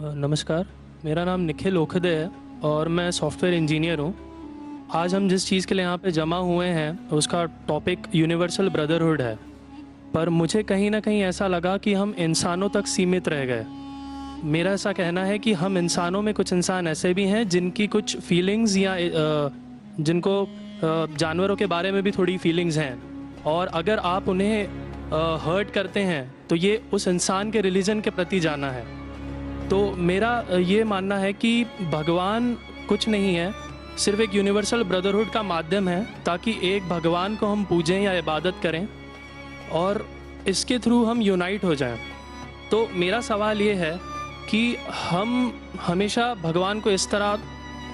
नमस्कार, मेरा नाम निखिल ओखदे है और मैं सॉफ्टवेयर इंजीनियर हूँ। आज हम जिस चीज़ के लिए यहाँ पे जमा हुए हैं उसका टॉपिक यूनिवर्सल ब्रदरहुड है, पर मुझे कहीं ना कहीं ऐसा लगा कि हम इंसानों तक सीमित रह गए। मेरा ऐसा कहना है कि हम इंसानों में कुछ इंसान ऐसे भी हैं जिनकी कुछ फीलिंग्स या जिनको जानवरों के बारे में भी थोड़ी फीलिंग्स हैं, और अगर आप उन्हें हर्ट करते हैं तो ये उस इंसान के रिलीजन के प्रति जाना है। तो मेरा ये मानना है कि भगवान कुछ नहीं है, सिर्फ एक यूनिवर्सल ब्रदरहुड का माध्यम है ताकि एक भगवान को हम पूजें या इबादत करें और इसके थ्रू हम यूनाइट हो जाएं। तो मेरा सवाल ये है कि हम हमेशा भगवान को इस तरह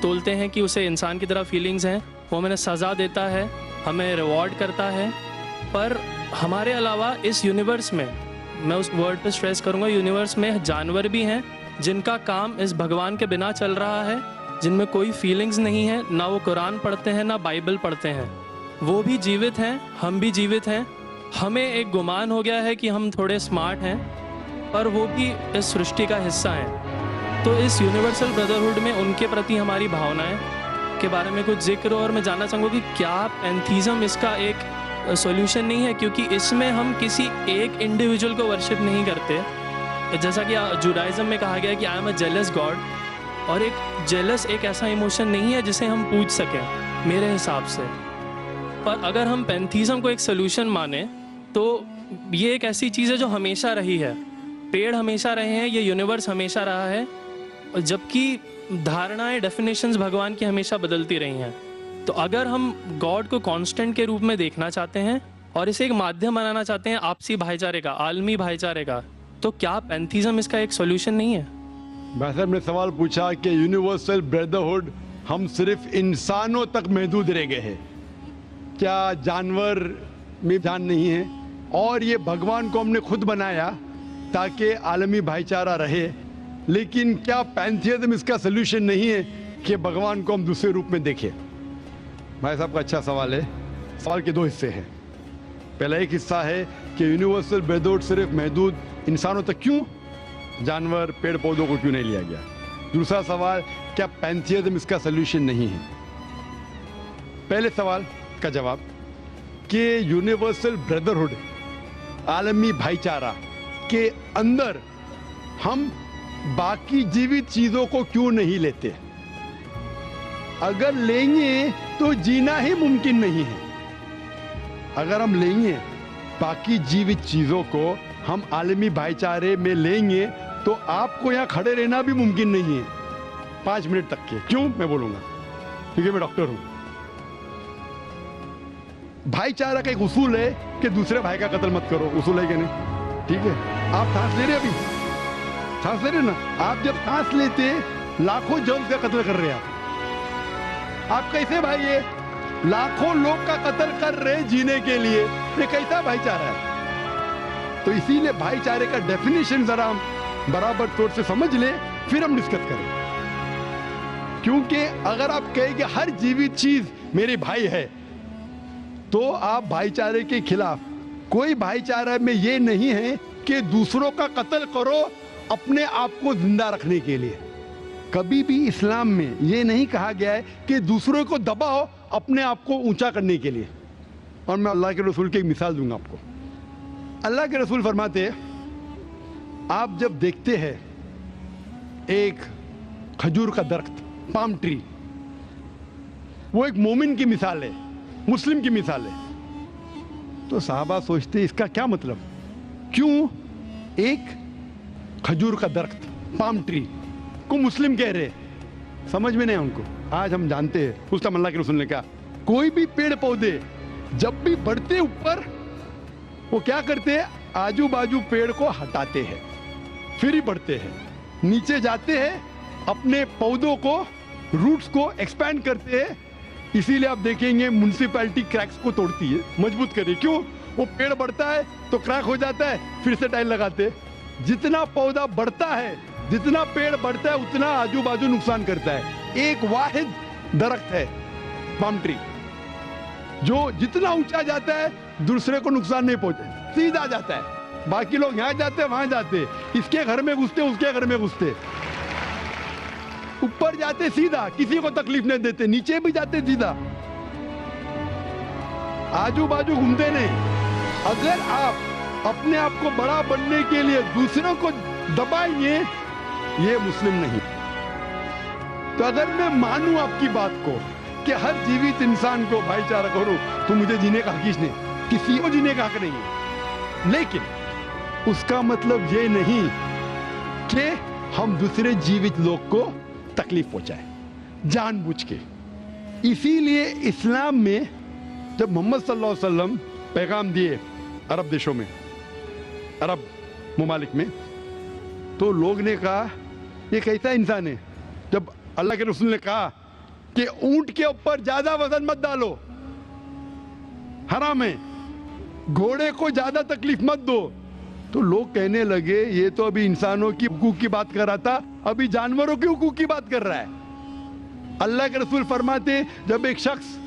तोलते हैं कि उसे इंसान की तरह फीलिंग्स हैं, वो हमें सज़ा देता है, हमें रिवॉर्ड करता है, पर हमारे अलावा इस यूनिवर्स में, मैं उस वर्ड पे स्ट्रेस करूँगा, यूनिवर्स में जानवर भी हैं जिनका काम इस भगवान के बिना चल रहा है, जिनमें कोई फीलिंग्स नहीं है, ना वो कुरान पढ़ते हैं ना बाइबल पढ़ते हैं। वो भी जीवित हैं, हम भी जीवित हैं। हमें एक गुमान हो गया है कि हम थोड़े स्मार्ट हैं, पर वो भी इस सृष्टि का हिस्सा हैं। तो इस यूनिवर्सल ब्रदरहुड में उनके प्रति हमारी भावनाएं के बारे में कुछ जिक्र, और मैं जानना चाहूँगा कि क्या पैंथीज़म इसका एक सॉल्यूशन नहीं है, क्योंकि इसमें हम किसी एक इंडिविजुअल को वर्शिप नहीं करते। जैसा कि जुडाइज़म में कहा गया है कि I am a jealous God, और एक जेलस एक ऐसा इमोशन नहीं है जिसे हम पूज सकें मेरे हिसाब से। पर अगर हम पैंथीज़म को एक सोल्यूशन माने तो ये एक ऐसी चीज़ है जो हमेशा रही है। पेड़ हमेशा रहे हैं, ये यूनिवर्स हमेशा रहा है, जबकि धारणाएं, डेफिनेशंस भगवान की हमेशा बदलती रही हैं। तो अगर हम गॉड को कांस्टेंट के रूप में देखना चाहते हैं और इसे एक माध्यम बनाना चाहते हैं आपसी भाईचारे का, आलमी भाईचारे का, तो क्या पैंथीज़म इसका एक सॉल्यूशन नहीं है? भाई साहब ने सवाल पूछा कि यूनिवर्सल ब्रदरहुड हम सिर्फ इंसानों तक महदूद रह गए हैं, क्या जानवर में जान नहीं है? और ये भगवान को हमने खुद बनाया ताकि आलमी भाईचारा रहे, लेकिन क्या पैंथीज़म इसका सल्यूशन नहीं है कि भगवान को हम दूसरे रूप में देखें? भाई साहब का अच्छा सवाल है। सवाल के दो हिस्से हैं। पहला एक हिस्सा है कि यूनिवर्सल ब्रदरहुड सिर्फ महदूद इंसानों तक क्यों, जानवर पेड़ पौधों को क्यों नहीं लिया गया? दूसरा सवाल, क्या पैंथीज़म इसका सल्यूशन नहीं है? पहले सवाल का जवाब कि यूनिवर्सल ब्रदरहुड, आलमी भाईचारा के अंदर हम बाकी जीवित चीजों को क्यों नहीं लेते? अगर लेंगे तो जीना ही मुमकिन नहीं है। अगर हम लेंगे बाकी जीवित चीजों को, हम आलमी भाईचारे में लेंगे, तो आपको यहाँ खड़े रहना भी मुमकिन नहीं है 5 मिनट तक के। क्यों मैं बोलूंगा? क्योंकि मैं डॉक्टर हूं। भाईचारा का एक उसूल है कि दूसरे भाई का कत्ल मत करो, उसूल है कि नहीं? ठीक है, आप सांस ले रहे, अभी सांस ले रहे ना, आप जब सांस लेते लाखों जर्म्स का कत्ल कर रहे हैं। आप कैसे भाई ये लाखों लोग का कत्ल कर रहे जीने के लिए, ये कैसा भाईचारा है? तो इसीलिए भाईचारे का डेफिनेशन जरा हम बराबर तौर से समझ लें, फिर हम डिस्कस करें। क्योंकि अगर आप कहेंगे हर जीवित चीज मेरे भाई है, तो आप भाईचारे के खिलाफ। कोई भाईचारा में ये नहीं है कि दूसरों का कत्ल करो अपने आप को जिंदा रखने के लिए। कभी भी इस्लाम में ये नहीं कहा गया है कि दूसरों को दबाओ अपने आप को ऊंचा करने के लिए। और मैं अल्लाह के रसूल की एक मिसाल दूंगा आपको। अल्लाह के रसूल फरमाते हैं, आप जब देखते हैं एक खजूर का दरख्त, पाम ट्री, वो एक मोमिन की मिसाल है, मुस्लिम की मिसाल है, तो साहबा सोचते इसका क्या मतलब? क्यों एक खजूर का दरख्त, पाम ट्री को मुस्लिम कह रहे? समझ में नहीं उनको। आज हम जानते हैं उसका अल्लाह के रसूल ने कहा, कोई भी पेड़ पौधे जब भी बढ़ते ऊपर, वो क्या करते हैं? आजू बाजू पेड़ को हटाते हैं, फिर ही बढ़ते हैं, नीचे जाते हैं, अपने पौधों को, रूट्स को एक्सपैंड करते हैं। इसीलिए आप देखेंगे म्युनिसिपैलिटी क्रैक्स को तोड़ती है, मजबूत करे। क्यों? वो पेड़ बढ़ता है तो क्रैक हो जाता है, फिर से टाइल लगाते हैं। जितना पौधा बढ़ता है, जितना पेड़ बढ़ता है, उतना आजू बाजू नुकसान करता है। एक वाहिद दरख्त है पाम ट्री, जो जितना ऊंचा जाता है दूसरे को नुकसान नहीं पहुंचे, सीधा जाता है। बाकी लोग यहाँ जाते वहां जाते, इसके घर में घुसते उसके घर में घुसते। ऊपर जाते सीधा, किसी को तकलीफ नहीं देते, नीचे भी जाते सीधा, आजू बाजू घूमते नहीं। अगर आप अपने आप को बड़ा बनने के लिए दूसरों को दबाएंगे, ये मुस्लिम नहीं। तो अगर मैं मानूं आपकी बात को कि हर जीवित इंसान को भाईचारा करो, तो मुझे जीने का हक नहीं, किसी को जीने का हक नहीं है। लेकिन उसका मतलब ये नहीं कि हम दूसरे जीवित लोग को तकलीफ पहुंचाए जानबूझ के। इसीलिए इस्लाम में जब मोहम्मद सल्लल्लाहु अलैहि वसल्लम पैगाम दिए अरब देशों में, अरब मुमालिक में, तो लोग ने कहा ये कैसा इंसान है। जब अल्लाह के रसूल ने कहा कि ऊंट के ऊपर ज्यादा वजन मत डालो, हराम है, घोड़े को ज्यादा तकलीफ मत दो, तो लोग कहने लगे ये तो अभी इंसानों की हुकूक की बात कर रहा था, अभी जानवरों की हुकूक की बात कर रहा है। अल्लाह के रसूल फरमाते जब एक शख्स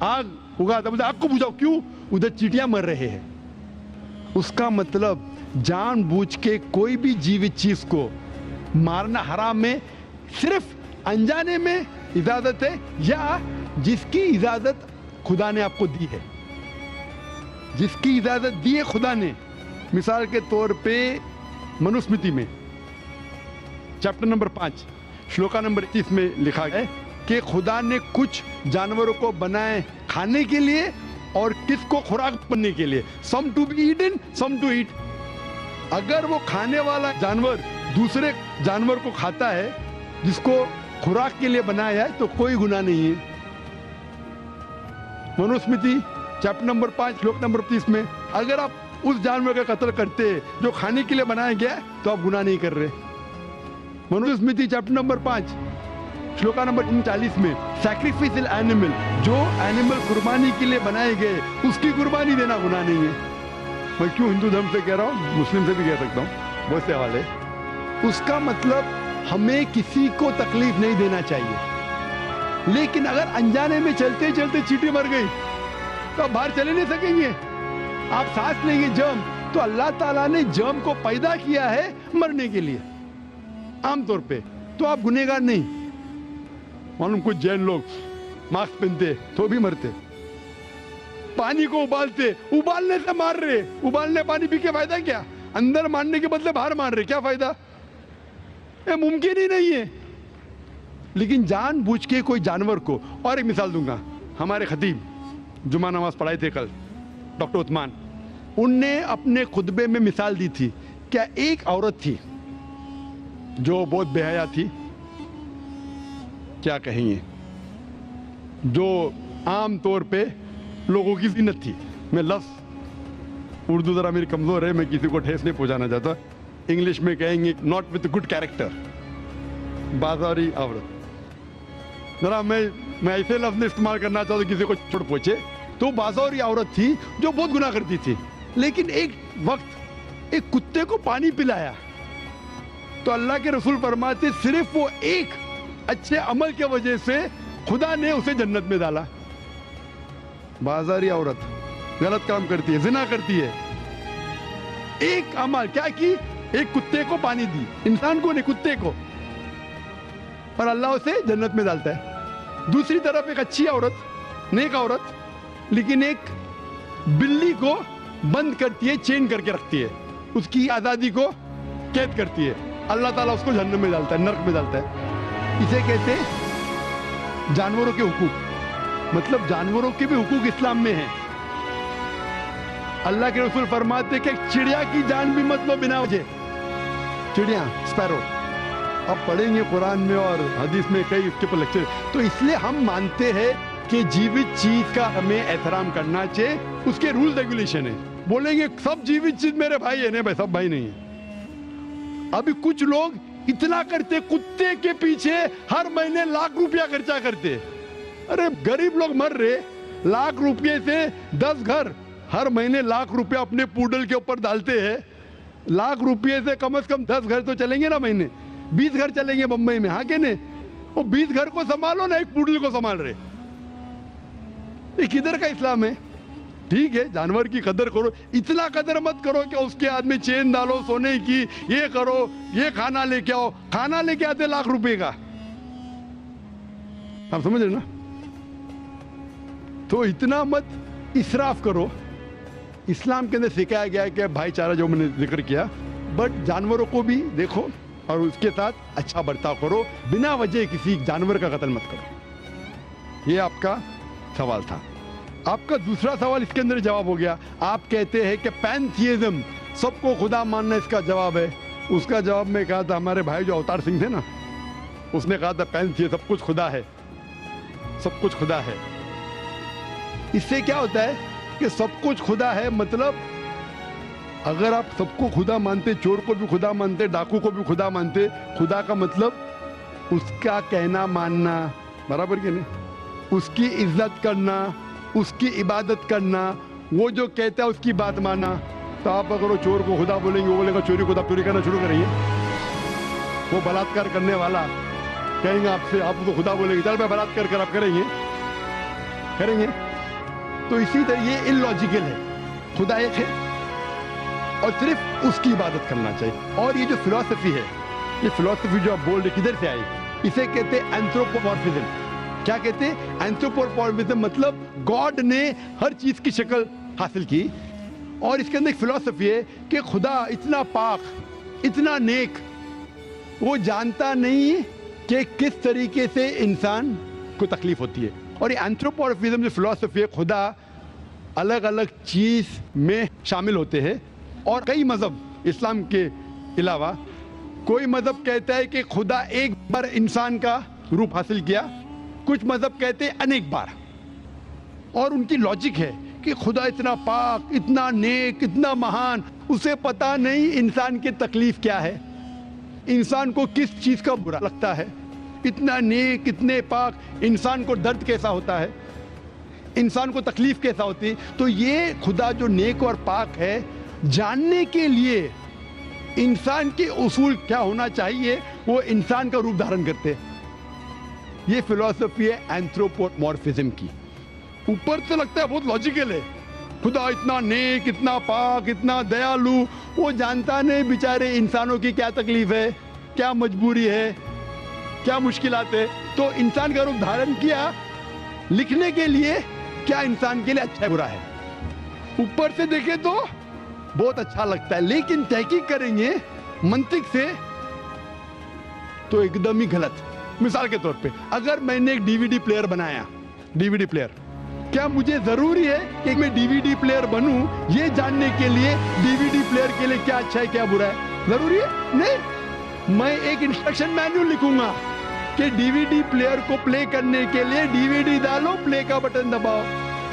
आग उगाता, बोलते आग को बुझाओ, क्यों? उधर चींटियां मर रहे हैं। उसका मतलब जानबूझ के कोई भी जीवित चीज को मारना हराम है, सिर्फ अनजाने में इजाजत है, या जिसकी इजाजत खुदा ने आपको दी है, जिसकी इजाजत दी है खुदा ने। मिसाल के तौर पे मनुस्मृति में चैप्टर नंबर 5 श्लोका नंबर 30 में लिखा है कि खुदा ने कुछ जानवरों को बनाए खाने के लिए और किसको खुराक बनने के लिए, some to be eaten some to eat. अगर वो खाने वाला जानवर दूसरे जानवर को खाता है जिसको खुराक के लिए बनाया है, तो कोई गुनाह नहीं है। मनुस्मृति चैप्टर नंबर 5 श्लोक नंबर 30 में अगर आप उस जानवर का कत्ल करते जो खाने के लिए बनाया गया, तो आप गुनाह नहीं कर रहे। Manusmriti chapter number 5 shloka number 39 में सैक्रिफिशियल एनिमल, जो एनिमल कुर्बानी के लिए बनाए गए, उसकी कुर्बानी देना गुनाह नहीं है। मैं क्यों हिंदू धर्म से कह रहा हूँ, मुस्लिम से भी कह सकता हूँ, बहुत से हवाले। उसका मतलब हमें किसी को तकलीफ नहीं देना चाहिए। लेकिन अगर अनजाने में चलते चलते चींटी मर गई, तो आप बाहर चले नहीं सकेंगे, आप सांस लेंगे जर्म। तो अल्लाह ताला ने जर्म को पैदा किया है मरने के लिए आमतौर पे, तो आप गुनहगार नहीं। मालूम कुछ जैन लोग मास्क पहनते तो भी मरते, पानी को उबालते, उबालने से मार रहे, उबालने पानी पी के फायदा क्या? अंदर मारने के बदले बाहर मार रहे, क्या फायदा? ये मुमकिन ही नहीं है। लेकिन जानबूझ के कोई जानवर को, और एक मिसाल दूंगा, हमारे खतीब जुमा नमाज पढ़ाए थे कल, डॉक्टर उस्मान, उनने अपने खुतबे में मिसाल दी थी। क्या एक औरत थी जो बहुत बेहया थी, क्या कहेंगे, जो आम तौर पे लोगों की जीनत थी। मैं लफ्ज़ उर्दू ज़रा मेरी कमज़ोर है, मैं किसी को ठेस नहीं पहुंचाना चाहता। इंग्लिश में कहेंगे नॉट विथ गुड कैरेक्टर, बाजारी औरत। ज़रा मैं ऐसे लफ्ज़ इस्तेमाल करना चाहता हूँ किसी को चोट पहुंचे, तो बाजारी औरत थी जो बहुत गुनाह करती थी। लेकिन एक वक्त एक कुत्ते को पानी पिलाया, तो अल्लाह के रसूल फरमाते सिर्फ वो एक अच्छे अमल के वजह से खुदा ने उसे जन्नत में डाला। बाजारी औरत गलत काम करती है, जिना करती है, एक अमल क्या की, एक कुत्ते को पानी दी, इंसान को नहीं कुत्ते को, और अल्लाह उसे जन्नत में डालता है। दूसरी तरफ एक अच्छी औरत, नेक औरत, लेकिन एक बिल्ली को बंद करती है, चेन करके रखती है, उसकी आजादी को कैद करती है, अल्लाह ताला उसको जहन्नम में डालता है, नरक में डालता है। इसे कहते हैं जानवरों के हुकूक। मतलब जानवरों के भी हुकूक इस्लाम में है। अल्लाह के रसूल फरमाते कि चिड़िया की जान भी मत लो बिना वजह। चिड़िया, स्पैरो, अब पढ़ेंगे कुरान में और हदीस में कई उसके पर लेक्चर। तो इसलिए हम मानते हैं कि जीवित चीज का हमें एहतराम करना चाहिए, उसके रूल रेगुलेशन है। बोलेंगे सब जीवित चीज मेरे भाई है, नहीं भाई, सब भाई नहीं है। अभी कुछ लोग इतना करते, कुत्ते के पीछे हर महीने लाख रुपया खर्चा करते। अरे गरीब लोग मर रहे, लाख रुपये से 10 घर हर महीने लाख रुपया अपने पूडल के ऊपर डालते हैं। लाख रुपये से कम 10 घर तो चलेंगे ना महीने, 20 घर चलेंगे बम्बई में, हाँ के नहीं? वो 20 घर को संभालो ना, एक पूडल को संभाल रहे। ये किधर का इस्लाम है? ठीक है, जानवर की कदर करो, इतना कदर मत करो कि उसके हाथ में चेन डालो सोने की, ये करो, ये खाना लेके आओ। खाना लेके आते लाख रुपए का, आप समझ रहे ना? तो इतना मत इसराफ करो। इस्लाम के अंदर सिखाया गया है कि भाईचारा जो मैंने जिक्र किया, बट जानवरों को भी देखो और उसके साथ अच्छा बर्ताव करो, बिना वजह किसी जानवर का कत्ल मत करो। ये आपका सवाल था। आपका दूसरा सवाल इसके अंदर जवाब हो गया। आप कहते हैं कि पैंथियज्म, सबको खुदा मानना इसका जवाब है। उसका जवाब में कहा था, हमारे भाई जो अवतार सिंह थे ना, उसने कहा था पैंथियज्म, सब कुछ खुदा है, सब कुछ खुदा है। इससे क्या होता है कि सब कुछ खुदा है, मतलब अगर आप सबको खुदा मानते, चोर को भी खुदा मानते, डाकू को भी खुदा मानते, खुदा का मतलब उसका कहना मानना, बराबर कि नहीं? उसकी इज्जत करना, उसकी इबादत करना, वो जो कहता है उसकी बात मानना। तो आप अगर वो चोर को खुदा बोलेंगे, वो बोलेगा चोरी खुदा, चोरी करना शुरू करेंगे। वो बलात्कार करने वाला कहेंगे आपसे, आप उसको खुदा बोलेंगे, चल मैं बलात्कार कर, आप करेंगे? करेंगे? तो इसी तरह ये इलॉजिकल है। खुदा एक है और सिर्फ उसकी इबादत करना चाहिए। और ये जो फिलॉसफी है, ये फिलॉसफी जो आप बोल रहे किधर से आई? इसे कहते हैं एंथ्रोपोमॉर्फिज्म। क्या कहते हैं? एंथ्रोपोमॉर्फिज्म मतलब गॉड ने हर चीज की शक्ल हासिल की। और इसके अंदर एक फिलॉसफी है कि खुदा इतना पाक, इतना नेक, वो जानता नहीं कि किस तरीके से इंसान को तकलीफ होती है। और ये एंथ्रोपोमॉर्फिज्म जो फिलॉसफी है, खुदा अलग अलग चीज में शामिल होते हैं। और कई मजहब, इस्लाम के अलावा कोई मजहब कहता है कि खुदा एक बार इंसान का रूप हासिल किया, कुछ मजहब कहते हैं अनेक बार। और उनकी लॉजिक है कि खुदा इतना पाक, इतना नेक, इतना महान, उसे पता नहीं इंसान की तकलीफ क्या है, इंसान को किस चीज का बुरा लगता है। इतना नेक, इतने पाक, इंसान को दर्द कैसा होता है, इंसान को तकलीफ कैसा होती है। तो ये खुदा जो नेक और पाक है, जानने के लिए इंसान के उसूल क्या होना चाहिए, वो इंसान का रूप धारण करते हैं। ये फिलॉसफी है एंथ्रोपोमॉर्फिज्म की। ऊपर से लगता है बहुत लॉजिकल है, खुदा इतना नेक, इतना पाक, इतना दयालु, वो जानता नहीं बेचारे इंसानों की क्या तकलीफ है, क्या मजबूरी है, क्या मुश्किलात है। तो इंसान का रूप धारण किया लिखने के लिए क्या इंसान के लिए अच्छा है बुरा है। ऊपर से देखें तो बहुत अच्छा लगता है, लेकिन तहकीक करेंगे मंतिक से तो एकदम ही गलत। मिसाल के तौर पे अगर मैंने एक डीवीडी प्लेयर बनाया, डीवीडी प्लेयर, क्या मुझे जरूरी है कि मैं डीवीडी प्लेयर बनूं ये जानने के लिए डीवीडी प्लेयर के लिए क्या अच्छा है क्या बुरा है? जरूरी है? नहीं। मैं एक इंस्ट्रक्शन मैन्युअल लिखूंगा कि डीवीडी प्लेयर को प्ले करने के लिए डीवीडी डालो, प्ले का बटन दबाओ,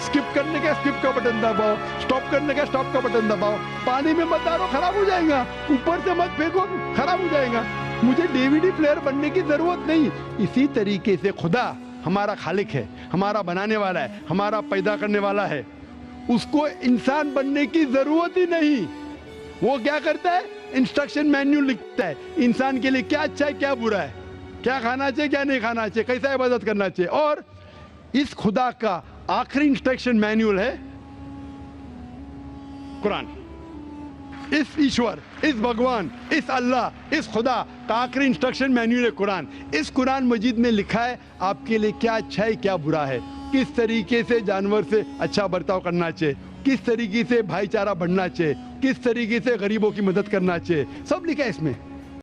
स्किप करने का स्किप का बटन दबाओ, स्टॉप करने का स्टॉप का बटन दबाओ, पानी में मत डालो खराब हो जाएगा, ऊपर से मत फेंको खराब हो जाएगा। मुझे डीवीडी प्लेयर बनने की जरूरत नहीं। इसी तरीके से खुदा हमारा खालिक है, हमारा बनाने वाला है, हमारा पैदा करने वाला है, उसको इंसान बनने की जरूरत ही नहीं। वो क्या करता है? इंस्ट्रक्शन मैन्युअल लिखता है इंसान के लिए क्या अच्छा है क्या बुरा है, क्या खाना चाहिए क्या नहीं खाना चाहिए, कैसा इबादत करना चाहिए। और इस खुदा का आखिरी इंस्ट्रक्शन मैन्युअल है कुरान। इस ईश्वर, इस भगवान, इस अल्लाह, इस खुदा का आखिरी इंस्ट्रक्शन मैन्युअल है कुरान। इस कुरान मजीद में लिखा है आपके लिए क्या अच्छा है क्या बुरा है, किस तरीके से जानवर से अच्छा बर्ताव करना चाहिए, किस तरीके से भाईचारा बढ़ना चाहिए, किस तरीके से गरीबों की मदद करना चाहिए, सब लिखा है इसमें।